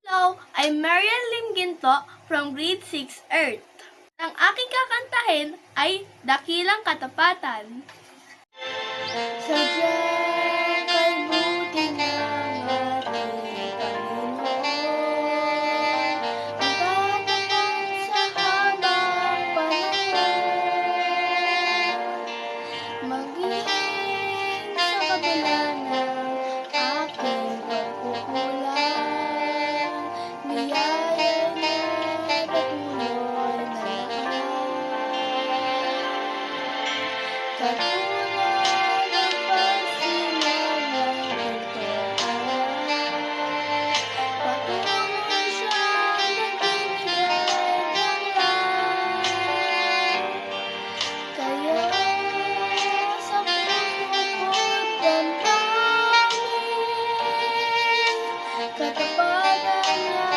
Hello, I'm Marian Lim Ginto from Grade 6 Earth. Ang aking kakantahin ay Dakilang Katapatan. Sadyang kay buti ng ating Panginoon, ang katapat sa habang panahon. Maging sa kabila ng aking pagkukulang, biyaya niya patuloy na katulad ng pagsimangang pintuan. Patuloy siyang nagbibigay ng light. Kaya sa puso ko'y damdamin katapatan niya